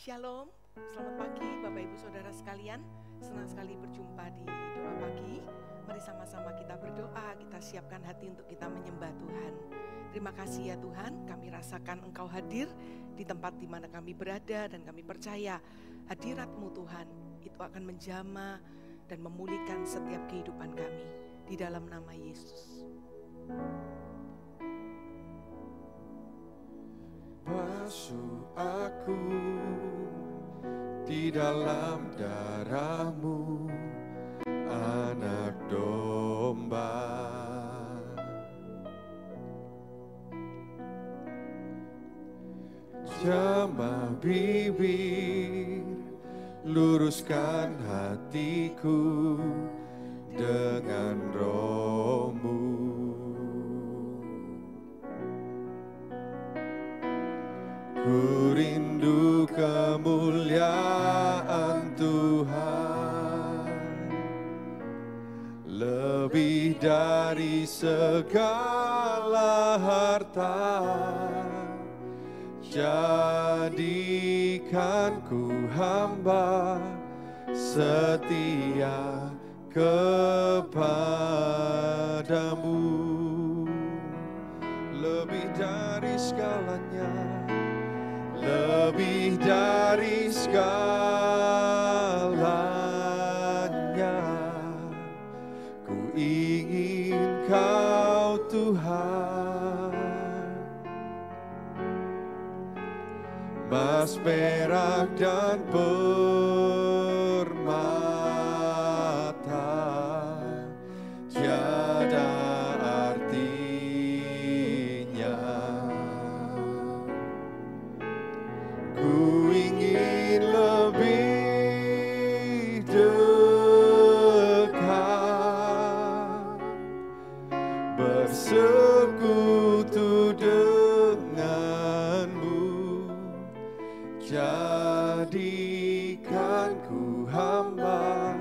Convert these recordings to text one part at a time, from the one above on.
Shalom, selamat pagi Bapak Ibu Saudara sekalian. Senang sekali berjumpa di doa pagi. Mari sama-sama kita berdoa, kita siapkan hati untuk kita menyembah Tuhan. Terima kasih ya Tuhan, kami rasakan Engkau hadir di tempat di mana kami berada dan kami percaya hadirat-Mu Tuhan itu akan menjamah dan memulihkan setiap kehidupan kami di dalam nama Yesus. Basuh aku di dalam darah-Mu, anak domba. Jamah bibir, luruskan hatiku dengan Roh-Mu. Ku rindu kemuliaan Tuhan, lebih dari segala harta. Jadikan ku hamba setia kepadamu, lebih dari segalanya, lebih dari segalanya. Ku ingin Kau Tuhan, emas, perak, dan permata tiada artinya. Ku ingin lebih dekat, bersekutu denganmu. Jadikan ku hamba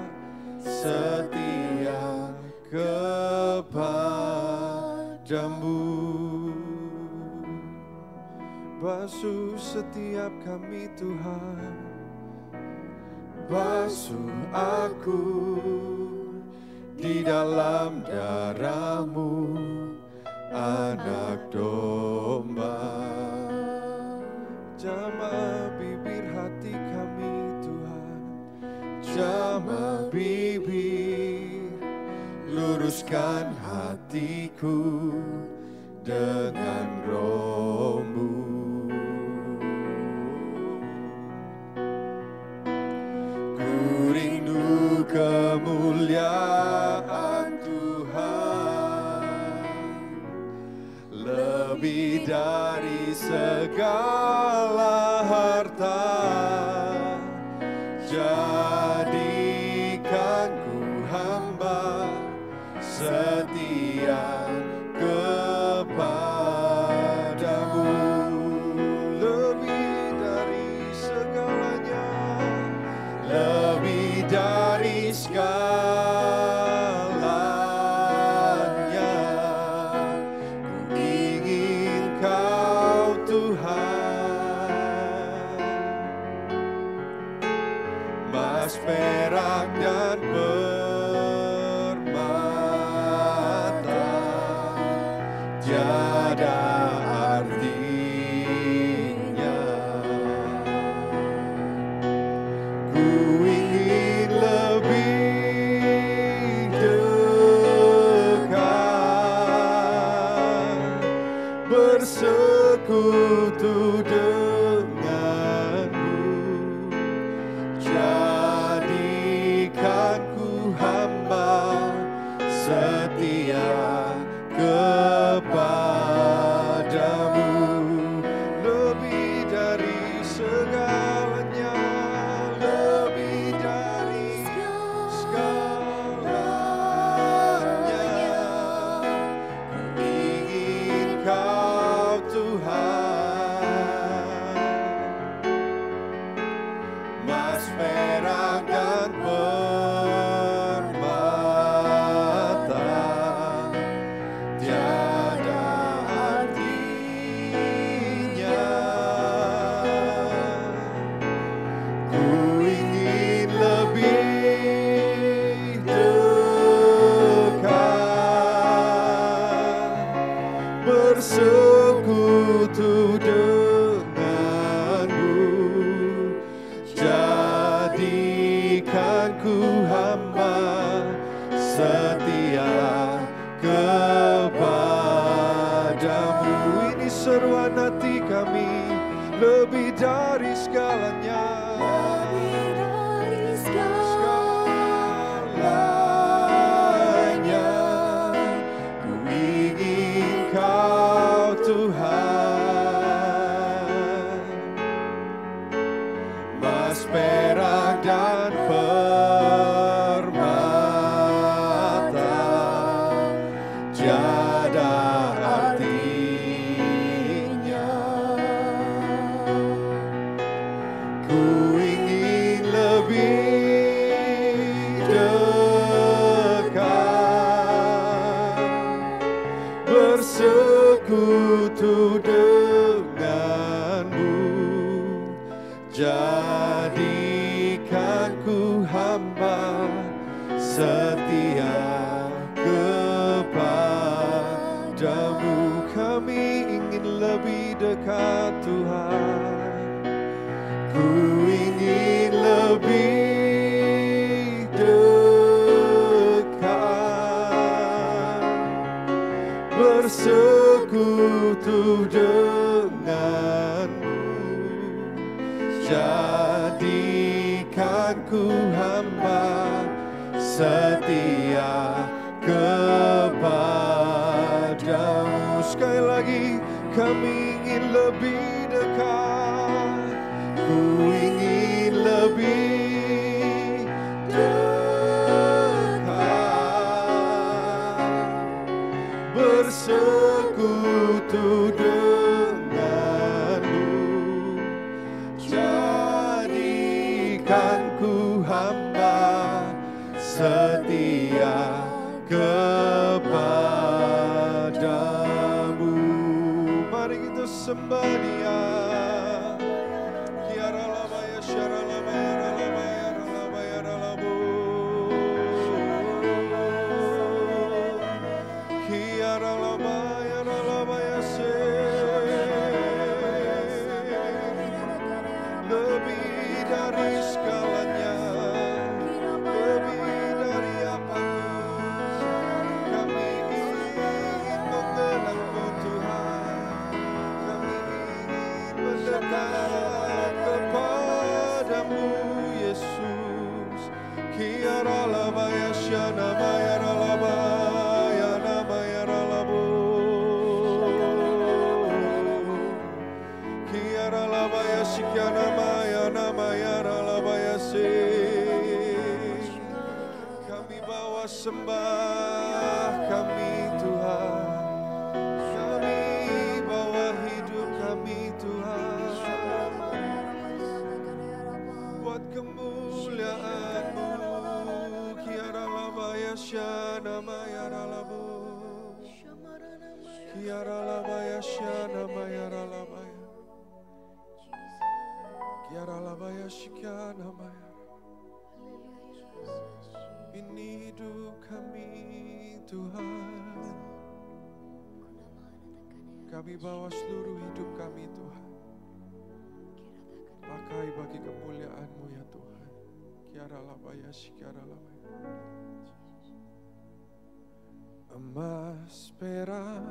setia kepadamu. Basuh setiap kami Tuhan, basuh aku di dalam darah-Mu, anak domba. Jamah bibir hati kami Tuhan, jamah bibir, luruskan hatiku dengan Roh-Mu. Kemuliaan Tuhan, lebih dari segala harta. Jadikan ku hamba setia kepadamu, lebih dari segalanya, lebih dari segalanya. Ku ingin Kau Tuhan, emas, perak, dan permata tiada artinya. Ku ingin lebih dekat, bersekutu denganmu. Jadikan ku hamba setia kepadamu, lebih dari segalanya, lebih dari segalanya. Ku ingin Kau Tuhan, emas, perak, dan permata tiada artinya. segalanya. lebih dari Segalanya, ku ingin Kau Tuhan. Emas, perak, dan permata tiada artinya. Ku ingin lebih dekat, bersekutu denganmu. Jadikan ku hamba setia kepadamu. Kami ingin lebih dekat Tuhan. Ku ingin lebih dekat, bersekutu denganmu. Jadikan ku hamba setia kepadamu. Sekali lagi, kami ingin lebih dekat. Ku ingin lebih dekat, bersekutu denganmu. Jadikan ku hamba setia kepadamu. Mari kita sembah Dia. Kiara labaya syara labaya labaya labaya labu. Kiara labaya labaya se. Lebih dari segalanya, lebih dari apapun, kami ingin mengenal-Mu Tuhan. Kami ingin mendekat kepadamu Yesus. Kiara labaya syana maya labaya namaya labu. Kiara labaya sikiana maya namaya labaya se. Kami bawa sembah kami Tuhan. Kami bawa hidup kami Tuhan. Buat kemuliaan-Mu. Kiara labaya syana maya labu. Kiara labaya syana maya labaya. Kiara labaya syikana maya. Ini hidup kami Tuhan. Kami bawa seluruh hidup kami Tuhan. Pakai bagi kemuliaan-Mu ya Tuhan. Kiara labaya syikara labaya. Emas, perak,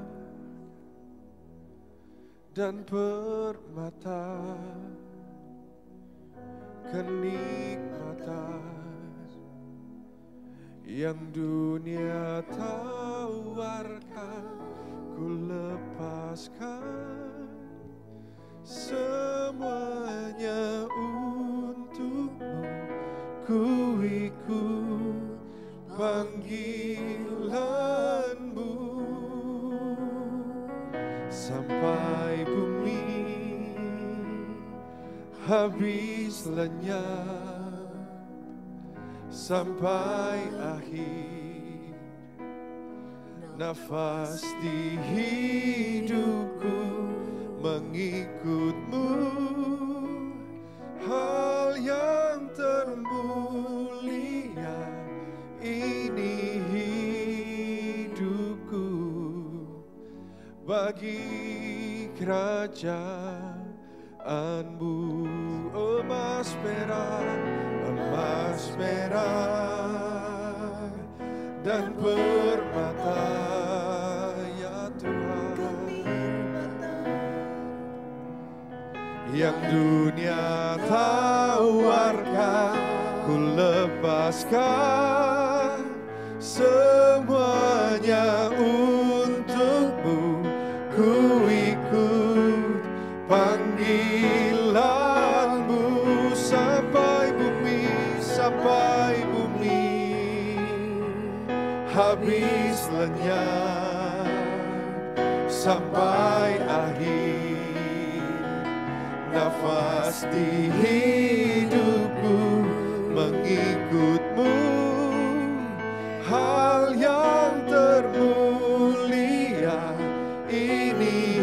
dan permata, kenikmatan yang dunia tawarkan, ku lepaskan semuanya untuk-Mu. Ku ikut panggilan-Mu sampai bumi habis lenyap, sampai akhir nafas di hidupku mengikut-Mu. Hal yang termulia ini hidupku bagi kerajaan-Mu. Emas, perak, dan permata ya Tuhan, yang dunia tawarkan, ku lepaskan semuanya untukmu. Ku ikut panggilanmu sampai bumi habis lenyap, sampai akhir nafas di hidupku mengikutmu. Hal yang termulia ini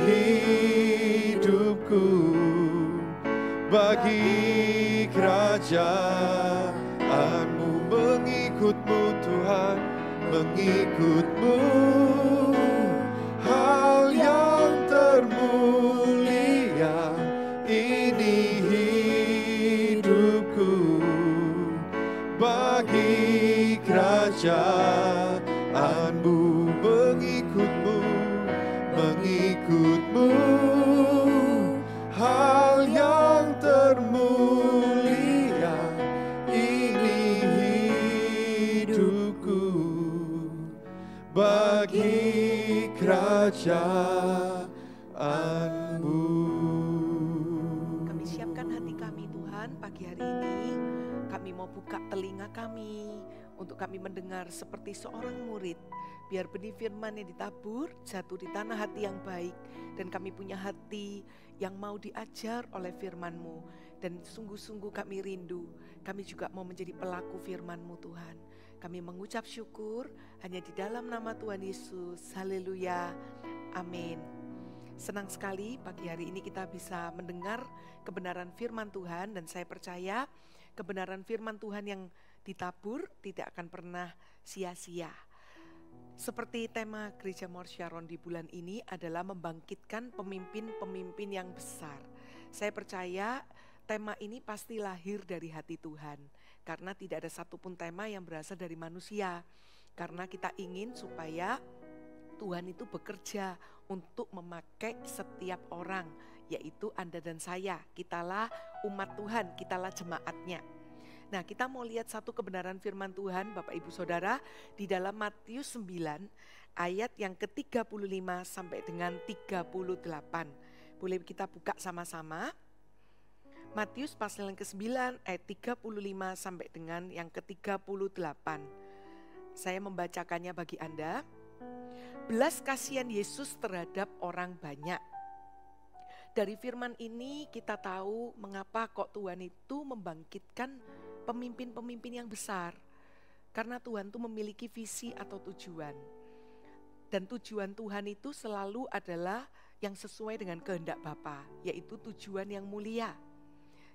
hidupku, bagi kerajaanmu. Mengikutmu Tuhan, mengikutmu. Hal yang termulia ini hidupku, bagi kerajaanmu. Mengikutmu, mengikutmu. Hal yang termulia ini hidupku, bagi kerajaanmu. Kami siapkan hati kami Tuhan, pagi hari ini kami mau buka telinga kami untuk kami mendengar seperti seorang murid. Biar benih firman yang ditabur jatuh di tanah hati yang baik, dan kami punya hati yang mau diajar oleh firman-Mu. Dan sungguh-sungguh kami rindu, kami juga mau menjadi pelaku firman-Mu Tuhan. Kami mengucap syukur hanya di dalam nama Tuhan Yesus. Haleluya, amin. Senang sekali pagi hari ini kita bisa mendengar kebenaran firman Tuhan, dan saya percaya kebenaran firman Tuhan yang ditabur tidak akan pernah sia-sia. Seperti tema Gereja Mawar Syaron di bulan ini adalah membangkitkan pemimpin-pemimpin yang besar. Saya percaya tema ini pasti lahir dari hati Tuhan, karena tidak ada satupun tema yang berasal dari manusia. Karena kita ingin supaya Tuhan itu bekerja untuk memakai setiap orang, yaitu Anda dan saya. Kitalah umat Tuhan, kitalah jemaatnya. Nah, kita mau lihat satu kebenaran firman Tuhan Bapak Ibu Saudara di dalam Matius 9 ayat yang ke-35 sampai dengan 38. Boleh kita buka sama-sama? Matius pasal yang ke-9 ayat 35 sampai dengan yang ke-38. Saya membacakannya bagi Anda. Belas kasihan Yesus terhadap orang banyak. Dari firman ini kita tahu mengapa kok Tuhan itu membangkitkan pemimpin-pemimpin yang besar. Karena Tuhan itu memiliki visi atau tujuan. Dan tujuan Tuhan itu selalu adalah yang sesuai dengan kehendak Bapa, yaitu tujuan yang mulia.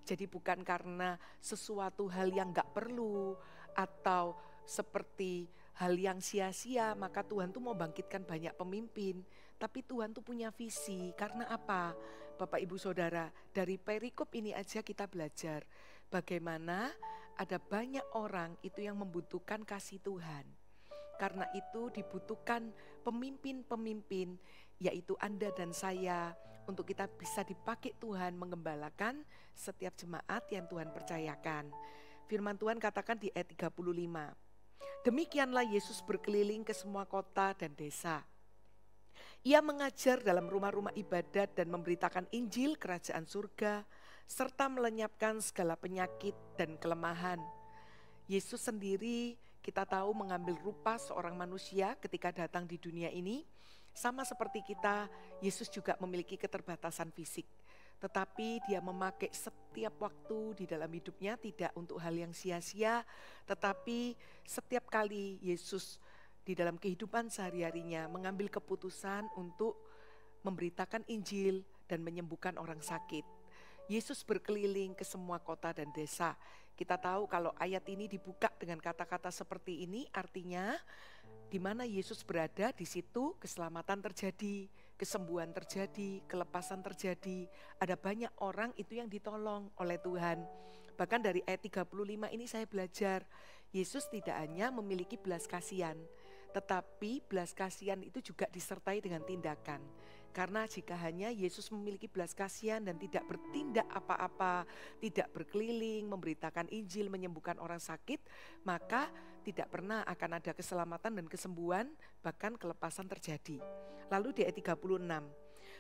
Jadi bukan karena sesuatu hal yang gak perlu atau seperti hal yang sia-sia, maka Tuhan tuh mau bangkitkan banyak pemimpin. Tapi Tuhan tuh punya visi. Karena apa? Bapak Ibu Saudara, dari perikop ini aja kita belajar bagaimana ada banyak orang itu yang membutuhkan kasih Tuhan. Karena itu dibutuhkan pemimpin-pemimpin, yaitu Anda dan saya, untuk kita bisa dipakai Tuhan mengembalakan setiap jemaat yang Tuhan percayakan. Firman Tuhan katakan di ayat 35. Demikianlah Yesus berkeliling ke semua kota dan desa. Ia mengajar dalam rumah-rumah ibadat dan memberitakan Injil kerajaan surga, serta melenyapkan segala penyakit dan kelemahan. Yesus sendiri kita tahu mengambil rupa seorang manusia ketika datang di dunia ini. Sama seperti kita, Yesus juga memiliki keterbatasan fisik. Tetapi dia memakai setiap waktu di dalam hidupnya tidak untuk hal yang sia-sia. Tetapi setiap kali Yesus di dalam kehidupan sehari-harinya mengambil keputusan untuk memberitakan Injil dan menyembuhkan orang sakit. Yesus berkeliling ke semua kota dan desa. Kita tahu kalau ayat ini dibuka dengan kata-kata seperti ini, artinya di mana Yesus berada, di situ keselamatan terjadi, kesembuhan terjadi, kelepasan terjadi. Ada banyak orang itu yang ditolong oleh Tuhan. Bahkan dari ayat 35 ini saya belajar, Yesus tidak hanya memiliki belas kasihan, tetapi belas kasihan itu juga disertai dengan tindakan. Karena jika hanya Yesus memiliki belas kasihan dan tidak bertindak apa-apa, tidak berkeliling, memberitakan Injil, menyembuhkan orang sakit, maka tidak pernah akan ada keselamatan dan kesembuhan, bahkan kelepasan terjadi. Lalu di ayat 36,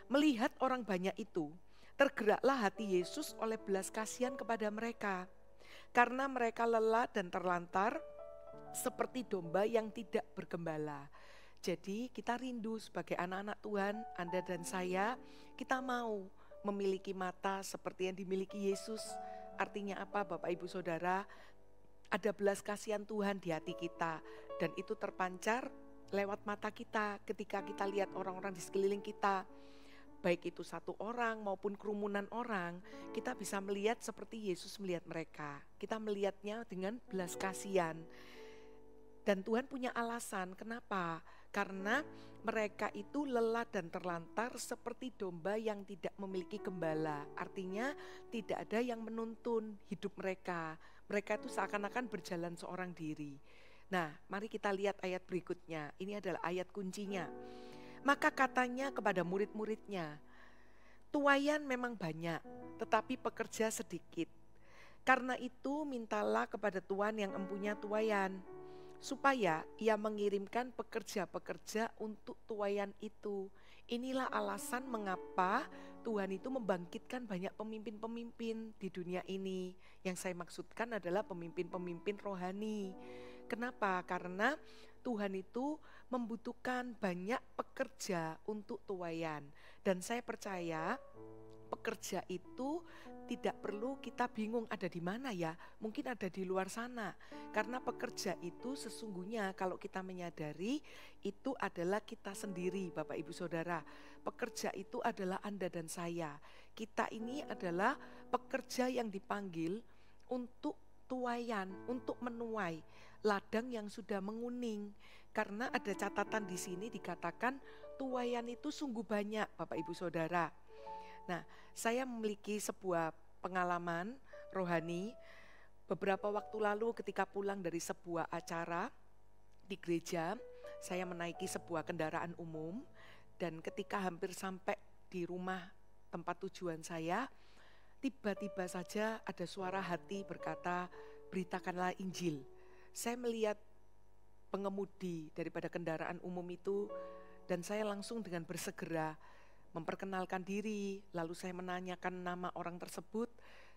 melihat orang banyak itu, tergeraklah hati Yesus oleh belas kasihan kepada mereka. Karena mereka lelah dan terlantar seperti domba yang tidak bergembala. Jadi kita rindu sebagai anak-anak Tuhan, Anda dan saya, kita mau memiliki mata seperti yang dimiliki Yesus. Artinya apa Bapak Ibu Saudara? Ada belas kasihan Tuhan di hati kita dan itu terpancar lewat mata kita ketika kita lihat orang-orang di sekeliling kita. Baik itu satu orang maupun kerumunan orang, kita bisa melihat seperti Yesus melihat mereka. Kita melihatnya dengan belas kasihan. Dan Tuhan punya alasan, kenapa? Karena mereka itu lelah dan terlantar seperti domba yang tidak memiliki gembala. Artinya tidak ada yang menuntun hidup mereka. Mereka itu seakan-akan berjalan seorang diri. Nah, mari kita lihat ayat berikutnya. Ini adalah ayat kuncinya. Maka katanya kepada murid-muridnya, tuaian memang banyak, tetapi pekerja sedikit. Karena itu mintalah kepada Tuhan yang empunya tuaian, supaya ia mengirimkan pekerja-pekerja untuk tuaian itu. Inilah alasan mengapa Tuhan itu membangkitkan banyak pemimpin-pemimpin di dunia ini. Yang saya maksudkan adalah pemimpin-pemimpin rohani. Kenapa? Karena Tuhan itu membutuhkan banyak pekerja untuk tuaian. Dan saya percaya pekerja itu tidak perlu kita bingung ada di mana ya, mungkin ada di luar sana. Karena pekerja itu sesungguhnya kalau kita menyadari itu adalah kita sendiri Bapak Ibu Saudara. Pekerja itu adalah Anda dan saya. Kita ini adalah pekerja yang dipanggil untuk tuaian, untuk menuai ladang yang sudah menguning. Karena ada catatan di sini dikatakan tuaian itu sungguh banyak Bapak Ibu Saudara. Nah, saya memiliki sebuah pengalaman rohani beberapa waktu lalu ketika pulang dari sebuah acara di gereja. Saya menaiki sebuah kendaraan umum dan ketika hampir sampai di rumah tempat tujuan saya, tiba-tiba saja ada suara hati berkata, beritakanlah Injil. Saya melihat pengemudi daripada kendaraan umum itu dan saya langsung dengan bersegera memperkenalkan diri, lalu saya menanyakan nama orang tersebut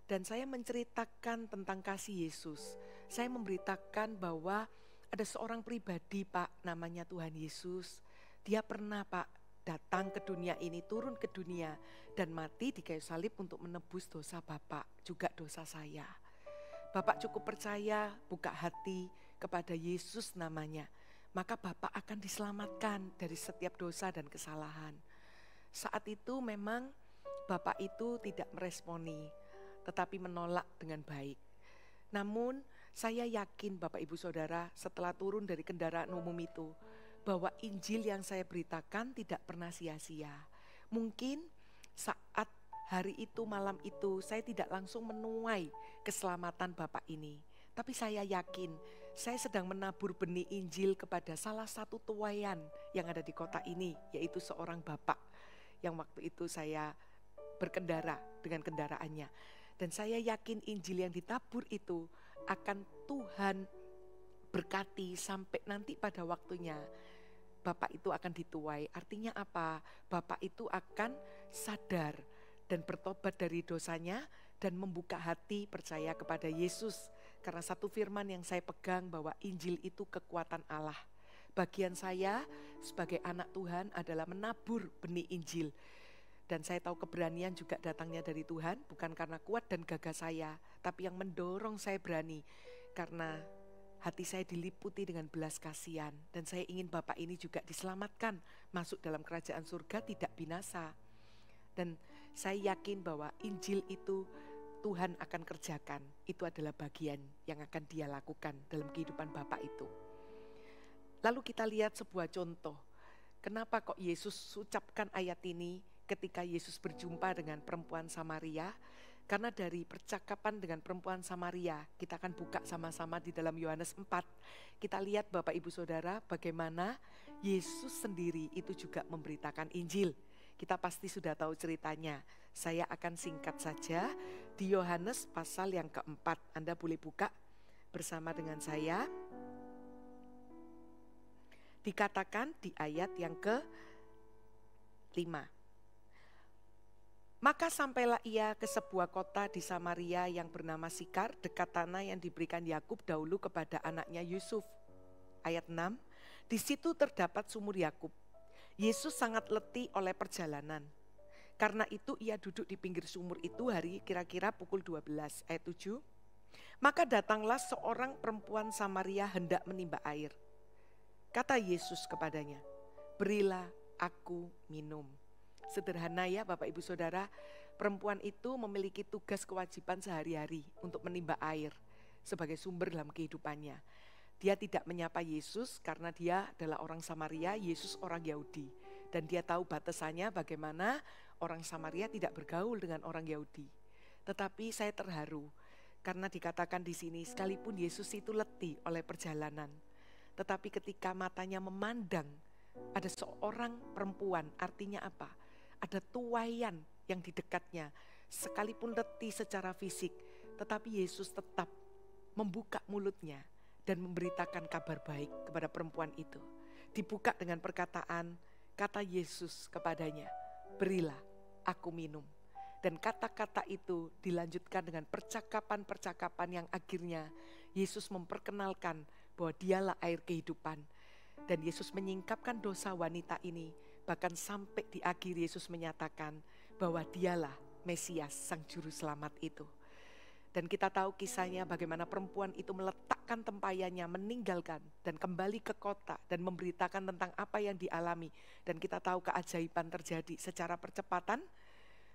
dan saya menceritakan tentang kasih Yesus. Saya memberitakan bahwa ada seorang pribadi Pak, namanya Tuhan Yesus. Dia pernah Pak datang ke dunia ini, turun ke dunia dan mati di kayu salib untuk menebus dosa Bapak, juga dosa saya. Bapak cukup percaya, buka hati kepada Yesus namanya, maka Bapak akan diselamatkan dari setiap dosa dan kesalahan. Saat itu memang Bapak itu tidak meresponi, tetapi menolak dengan baik. Namun saya yakin Bapak Ibu Saudara setelah turun dari kendaraan umum itu, bahwa Injil yang saya beritakan tidak pernah sia-sia. Mungkin saat hari itu, malam itu, saya tidak langsung menuai keselamatan Bapak ini. Tapi saya yakin saya sedang menabur benih Injil kepada salah satu tuaian yang ada di kota ini, yaitu seorang Bapak yang waktu itu saya berkendara dengan kendaraannya. Dan saya yakin Injil yang ditabur itu akan Tuhan berkati sampai nanti pada waktunya Bapak itu akan dituai. Artinya apa? Bapak itu akan sadar dan bertobat dari dosanya dan membuka hati percaya kepada Yesus. Karena satu firman yang saya pegang bahwa Injil itu kekuatan Allah. Bagian saya sebagai anak Tuhan adalah menabur benih Injil. Dan saya tahu keberanian juga datangnya dari Tuhan, bukan karena kuat dan gagah saya, tapi yang mendorong saya berani. Karena hati saya diliputi dengan belas kasihan dan saya ingin Bapak ini juga diselamatkan, masuk dalam kerajaan surga tidak binasa. Dan saya yakin bahwa Injil itu Tuhan akan kerjakan, itu adalah bagian yang akan Dia lakukan dalam kehidupan Bapak itu. Lalu kita lihat sebuah contoh, kenapa kok Yesus ucapkan ayat ini ketika Yesus berjumpa dengan perempuan Samaria. Karena dari percakapan dengan perempuan Samaria, kita akan buka sama-sama di dalam Yohanes 4. Kita lihat Bapak Ibu Saudara bagaimana Yesus sendiri itu juga memberitakan Injil. Kita pasti sudah tahu ceritanya. Saya akan singkat saja di Yohanes pasal yang keempat. Anda boleh buka bersama dengan saya. Dikatakan di ayat yang ke-5. Maka sampailah ia ke sebuah kota di Samaria yang bernama Sikar, dekat tanah yang diberikan Yakub dahulu kepada anaknya Yusuf. Ayat 6, di situ terdapat sumur Yakub. Yesus sangat letih oleh perjalanan. Karena itu ia duduk di pinggir sumur itu hari kira-kira pukul 12. Ayat 7, maka datanglah seorang perempuan Samaria hendak menimba air. Kata Yesus kepadanya, berilah aku minum. Sederhana ya Bapak Ibu Saudara, perempuan itu memiliki tugas kewajiban sehari-hari untuk menimba air sebagai sumber dalam kehidupannya. Dia tidak menyapa Yesus karena dia adalah orang Samaria, Yesus orang Yahudi. Dan dia tahu batasannya bagaimana orang Samaria tidak bergaul dengan orang Yahudi. Tetapi saya terharu karena dikatakan di sini sekalipun Yesus itu letih oleh perjalanan, tetapi ketika matanya memandang ada seorang perempuan, artinya apa? Ada tuaian yang di dekatnya, sekalipun letih secara fisik, tetapi Yesus tetap membuka mulutnya dan memberitakan kabar baik kepada perempuan itu. Dibuka dengan perkataan, kata Yesus kepadanya, berilah aku minum. Dan kata-kata itu dilanjutkan dengan percakapan-percakapan yang akhirnya Yesus memperkenalkan bahwa dialah air kehidupan. Dan Yesus menyingkapkan dosa wanita ini, bahkan sampai di akhir Yesus menyatakan bahwa dialah Mesias, sang juru selamat itu. Dan kita tahu kisahnya bagaimana perempuan itu meletakkan tempayannya, meninggalkan dan kembali ke kota dan memberitakan tentang apa yang dialami. Dan kita tahu keajaiban terjadi secara percepatan,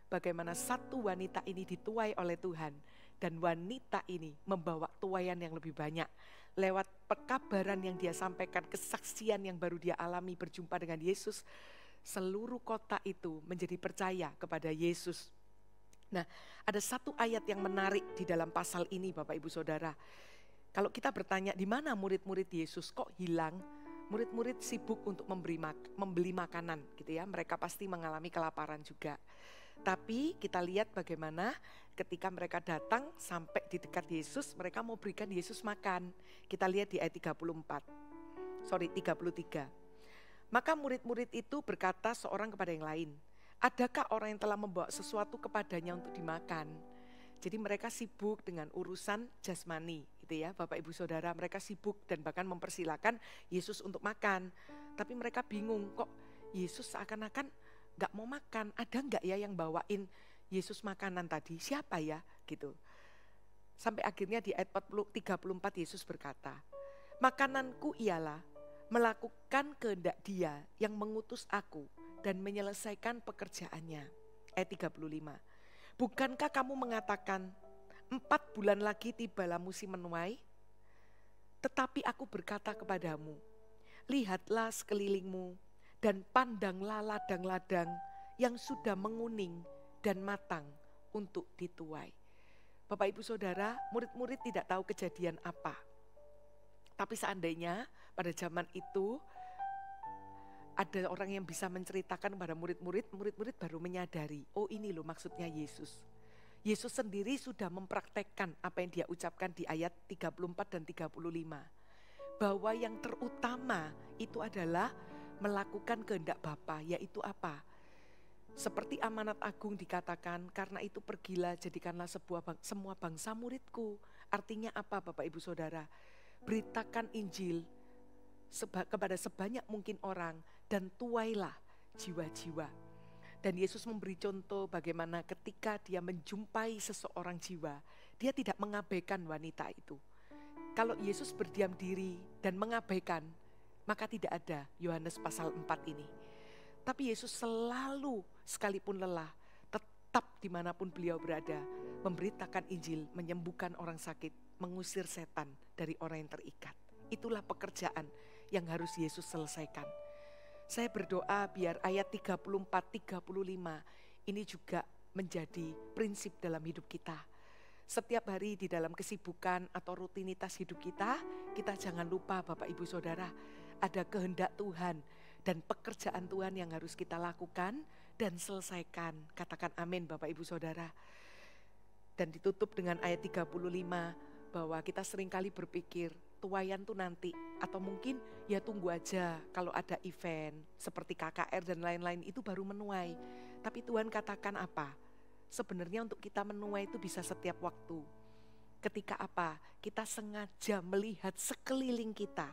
bagaimana satu wanita ini dituai oleh Tuhan. Dan wanita ini membawa tuaian yang lebih banyak. Lewat pekabaran yang dia sampaikan, kesaksian yang baru dia alami berjumpa dengan Yesus, seluruh kota itu menjadi percaya kepada Yesus. Nah, ada satu ayat yang menarik di dalam pasal ini Bapak Ibu Saudara. Kalau kita bertanya di mana murid-murid Yesus kok hilang? Murid-murid sibuk untuk membeli makanan gitu ya. Mereka pasti mengalami kelaparan juga. Tapi kita lihat bagaimana ketika mereka datang sampai di dekat Yesus, mereka mau berikan Yesus makan. Kita lihat di ayat 33. Maka murid-murid itu berkata seorang kepada yang lain, adakah orang yang telah membawa sesuatu kepadanya untuk dimakan? Jadi mereka sibuk dengan urusan jasmani gitu ya Bapak Ibu Saudara. Mereka sibuk dan bahkan mempersilakan Yesus untuk makan. Tapi mereka bingung, kok Yesus seakan-akan gak mau makan. Ada gak ya yang bawain Yesus makanan tadi? Siapa ya gitu. Sampai akhirnya di ayat 34 Yesus berkata, makananku ialah melakukan kehendak Dia yang mengutus aku dan menyelesaikan pekerjaannya. Ayat 35. Bukankah kamu mengatakan 4 bulan lagi tibalah musim menuai? Tetapi aku berkata kepadamu, lihatlah sekelilingmu dan pandanglah ladang-ladang yang sudah menguning dan matang untuk dituai. Bapak Ibu Saudara, murid-murid tidak tahu kejadian apa. Tapi seandainya pada zaman itu ada orang yang bisa menceritakan kepada murid-murid baru menyadari, oh ini loh maksudnya Yesus. Yesus sendiri sudah mempraktekkan apa yang dia ucapkan di ayat 34 dan 35. Bahwa yang terutama itu adalah melakukan kehendak Bapa, yaitu apa? Seperti amanat agung dikatakan, karena itu pergilah jadikanlah semua bangsa muridku. Artinya apa Bapak Ibu Saudara? Beritakan Injil kepada sebanyak mungkin orang dan tuailah jiwa-jiwa. Dan Yesus memberi contoh bagaimana ketika dia menjumpai seseorang jiwa, dia tidak mengabaikan wanita itu. Kalau Yesus berdiam diri dan mengabaikan, maka tidak ada Yohanes pasal 4 ini. Tapi Yesus selalu sekalipun lelah, tetap dimanapun beliau berada, memberitakan Injil, menyembuhkan orang sakit, mengusir setan dari orang yang terikat. Itulah pekerjaan yang harus Yesus selesaikan. Saya berdoa biar ayat 34-35 ini juga menjadi prinsip dalam hidup kita. Setiap hari di dalam kesibukan atau rutinitas hidup kita jangan lupa Bapak Ibu Saudara, ada kehendak Tuhan dan pekerjaan Tuhan yang harus kita lakukan dan selesaikan. Katakan amin Bapak Ibu Saudara. Dan ditutup dengan ayat 35 bahwa kita seringkali berpikir tuaian tuh nanti, atau mungkin ya tunggu aja kalau ada event seperti KKR dan lain-lain itu baru menuai. Tapi Tuhan katakan apa? Sebenarnya untuk kita menuai itu bisa setiap waktu. Ketika apa? Kita sengaja melihat sekeliling kita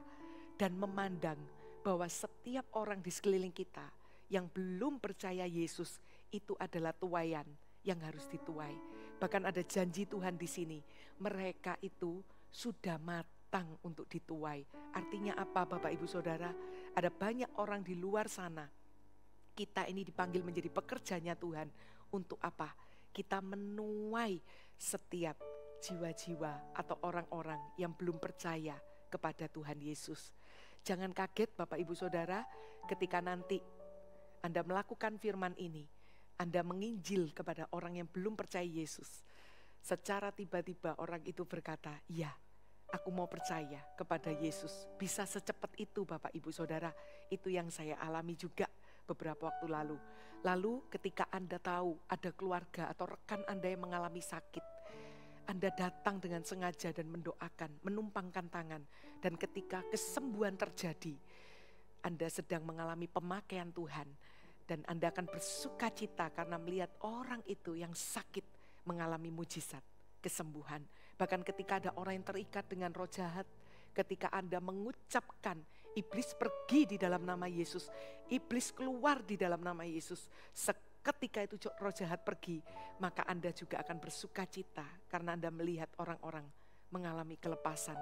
dan memandang bahwa setiap orang di sekeliling kita yang belum percaya Yesus itu adalah tuaian yang harus dituai. Bahkan ada janji Tuhan di sini, mereka itu sudah matang untuk dituai. Artinya apa Bapak Ibu Saudara? Ada banyak orang di luar sana. Kita ini dipanggil menjadi pekerjanya Tuhan. Untuk apa? Kita menuai setiap jiwa-jiwa atau orang-orang yang belum percaya kepada Tuhan Yesus. Jangan kaget Bapak Ibu Saudara ketika nanti Anda melakukan firman ini, Anda menginjil kepada orang yang belum percaya Yesus. Secara tiba-tiba orang itu berkata, "Ya, aku mau percaya kepada Yesus." Bisa secepat itu Bapak Ibu Saudara. Itu yang saya alami juga beberapa waktu lalu. Lalu ketika Anda tahu ada keluarga atau rekan Anda yang mengalami sakit, Anda datang dengan sengaja dan mendoakan, menumpangkan tangan. Dan ketika kesembuhan terjadi, Anda sedang mengalami pemakaian Tuhan. Dan Anda akan bersuka cita karena melihat orang itu yang sakit mengalami mujizat, kesembuhan. Bahkan ketika ada orang yang terikat dengan roh jahat, ketika Anda mengucapkan, iblis pergi di dalam nama Yesus, iblis keluar di dalam nama Yesus. Ketika itu roh jahat pergi, maka Anda juga akan bersuka cita karena Anda melihat orang-orang mengalami kelepasan.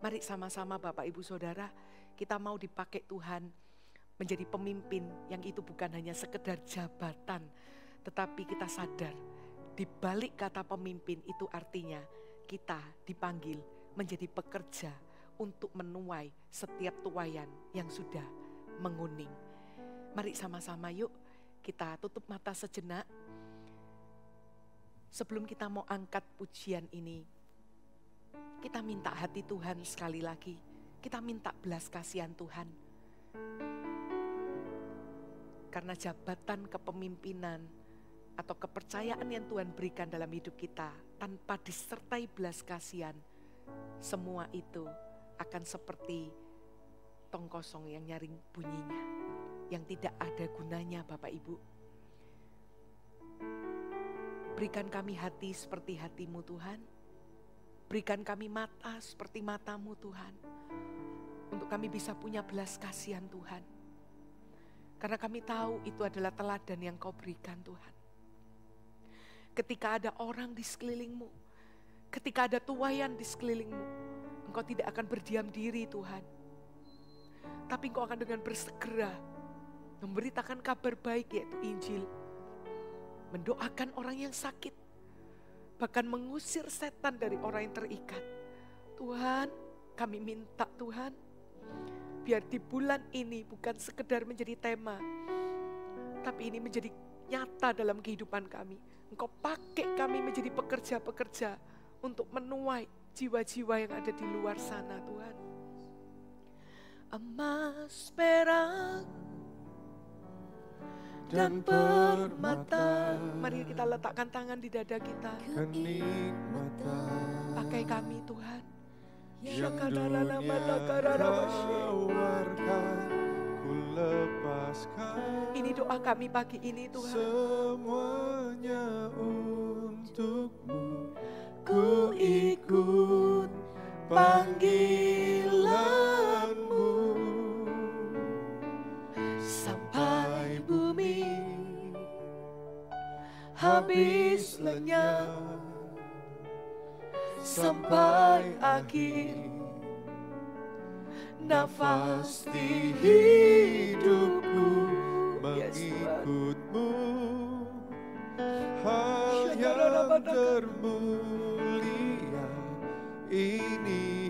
Mari sama-sama Bapak Ibu Saudara, kita mau dipakai Tuhan menjadi pemimpin yang itu bukan hanya sekedar jabatan, tetapi kita sadar di balik kata pemimpin itu artinya kita dipanggil menjadi pekerja untuk menuai setiap tuaian yang sudah menguning. Mari sama-sama yuk kita tutup mata sejenak. Sebelum kita mau angkat pujian ini, kita minta hati Tuhan sekali lagi. Kita minta belas kasihan Tuhan. Karena jabatan kepemimpinan atau kepercayaan yang Tuhan berikan dalam hidup kita tanpa disertai belas kasihan, semua itu akan seperti tong kosong yang nyaring bunyinya, yang tidak ada gunanya Bapak Ibu. Berikan kami hati seperti hati-Mu Tuhan. Berikan kami mata seperti mata-Mu Tuhan. Untuk kami bisa punya belas kasihan Tuhan. Karena kami tahu itu adalah teladan yang Kau berikan Tuhan. Ketika ada orang di sekelilingmu, ketika ada tuaian di sekelilingmu, Engkau tidak akan berdiam diri Tuhan. Tapi Engkau akan dengan bersegera memberitakan kabar baik yaitu Injil. Mendoakan orang yang sakit, bahkan mengusir setan dari orang yang terikat. Tuhan, kami minta Tuhan, biar di bulan ini bukan sekedar menjadi tema, tapi ini menjadi nyata dalam kehidupan kami. Engkau pakai kami menjadi pekerja-pekerja untuk menuai jiwa-jiwa yang ada di luar sana Tuhan. Emas, perak, dan permata. Mari kita letakkan tangan di dada kita. Kenikmatan Pakai kami Tuhan. yang dunia tawarkan, ku lepaskan. Ini doa kami pagi ini Tuhan. Semuanya untukmu, ku ikut panggilanmu. Sampai bumi habis lenyap, sampai akhir nafas di hidupku, mengikutmu. Hal yang termulia ini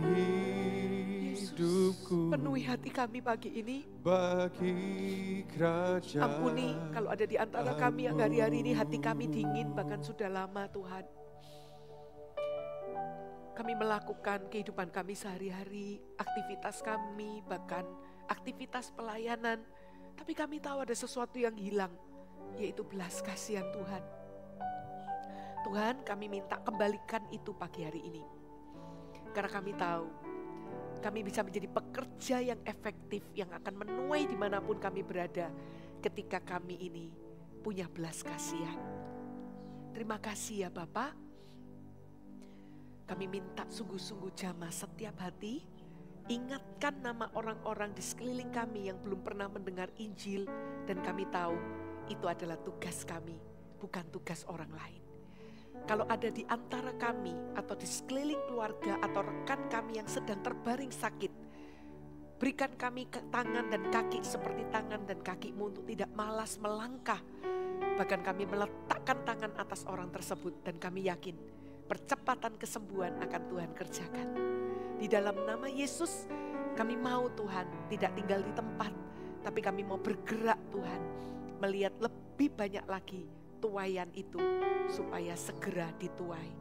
hidupku. Penuhi hati kami pagi ini. Bagi kerajaan. Ampuni kalau ada di antara kami yang hari-hari ini hati kami dingin, bahkan sudah lama Tuhan. Kami melakukan kehidupan kami sehari-hari, aktivitas kami, bahkan aktivitas pelayanan. Tapi kami tahu ada sesuatu yang hilang, yaitu belas kasihan Tuhan. Tuhan, kami minta kembalikan itu pagi hari ini. Karena kami tahu, kami bisa menjadi pekerja yang efektif, yang akan menuai dimanapun kami berada ketika kami ini punya belas kasihan. Terima kasih ya Bapak. Kami minta sungguh-sungguh jamah setiap hati, ingatkan nama orang-orang di sekeliling kami yang belum pernah mendengar Injil, dan kami tahu itu adalah tugas kami, bukan tugas orang lain. Kalau ada di antara kami atau di sekeliling keluarga atau rekan kami yang sedang terbaring sakit, berikan kami tangan dan kaki seperti tangan dan kakimu untuk tidak malas melangkah. Bahkan kami meletakkan tangan atas orang tersebut dan kami yakin percepatan kesembuhan akan Tuhan kerjakan. Di dalam nama Yesus kami mau Tuhan tidak tinggal di tempat, tapi kami mau bergerak Tuhan, melihat lebih banyak lagi tuaian itu supaya segera dituai.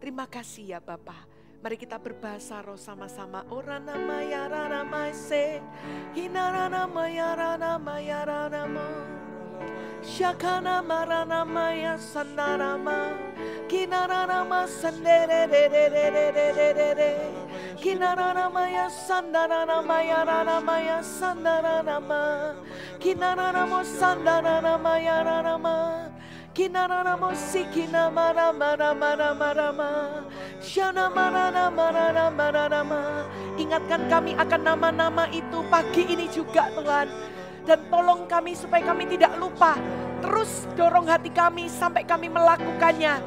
Terima kasih ya Bapa. Mari kita berbahasa roh sama-sama. Orana maya rana maise, hinarana maya rana maya rana ma, shakana marana maya sanarama, kinarana ma sandere de de de de de de de de, kinarana maya sandarana maya rana maya sandarana ma, kinarana mo sandarana maya rana ma. Kinarana mosikina mara mara mara mara ma, shana marana marana marana ma. Ingatkan kami akan nama-nama itu pagi ini juga Tuhan, dan tolong kami supaya kami tidak lupa. Terus dorong hati kami sampai kami melakukannya.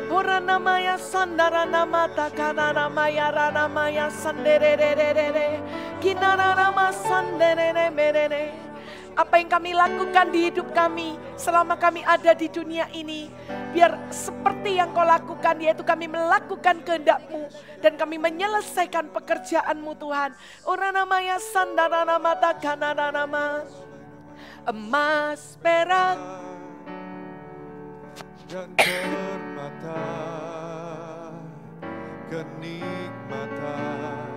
Horana maya sandara nama takana maya rana maya sandere de de de de, kinarana ma sandere de merene. Apa yang kami lakukan di hidup kami selama kami ada di dunia ini, biar seperti yang Kau lakukan, yaitu kami melakukan kehendak-Mu dan kami menyelesaikan pekerjaan-Mu Tuhan. Orana maya sandarana mata kanana nama, emas perak dan permata, kenikmatan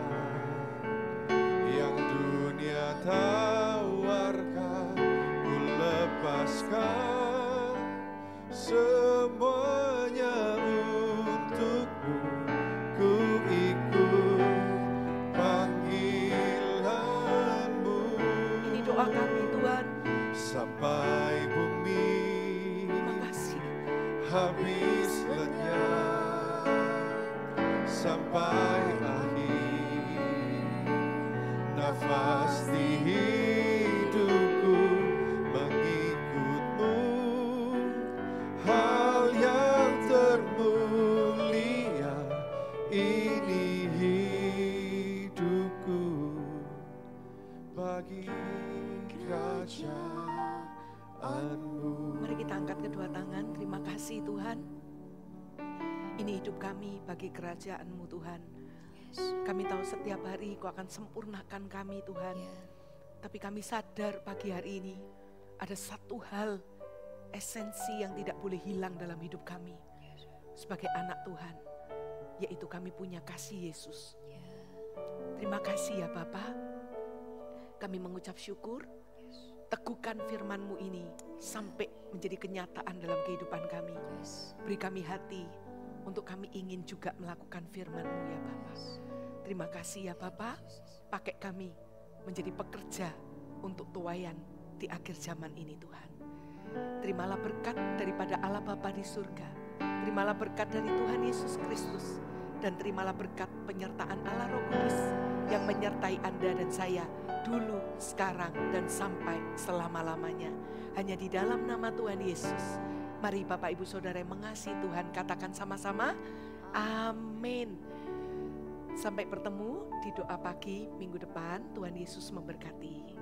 yang dunia tawarkan, ku lepaskan semuanya untukmu. Ku ikut panggilanmu. Ini doa kami Tuhan. Sampai bumi habis lenyap, sampai akhir nafas di hidupku mengikutmu. Hal yang termulia ini hidupku bagi kerajaanmu. Mari kita angkat kedua tangan. Terima kasih Tuhan. Ini hidup kami bagi kerajaan-Mu Tuhan. Kami tahu setiap hari Kau akan sempurnakan kami Tuhan. Tapi kami sadar pagi hari ini ada satu hal esensi yang tidak boleh hilang dalam hidup kami sebagai anak Tuhan, yaitu kami punya kasih Yesus. Terima kasih ya Bapa. Kami mengucap syukur. Teguhkan firman-Mu ini sampai menjadi kenyataan dalam kehidupan kami. Beri kami hati untuk kami ingin juga melakukan firman-Mu ya Bapa. Terima kasih ya Bapa. Pakai kami menjadi pekerja untuk tuaian di akhir zaman ini Tuhan. Terimalah berkat daripada Allah Bapa di surga. Terimalah berkat dari Tuhan Yesus Kristus. Dan terimalah berkat penyertaan Allah Roh Kudus yang menyertai Anda dan saya dulu, sekarang, dan sampai selama-lamanya. Hanya di dalam nama Tuhan Yesus. Mari Bapak Ibu Saudara yang mengasihi Tuhan, katakan sama-sama, amin. Sampai bertemu di doa pagi minggu depan. Tuhan Yesus memberkati.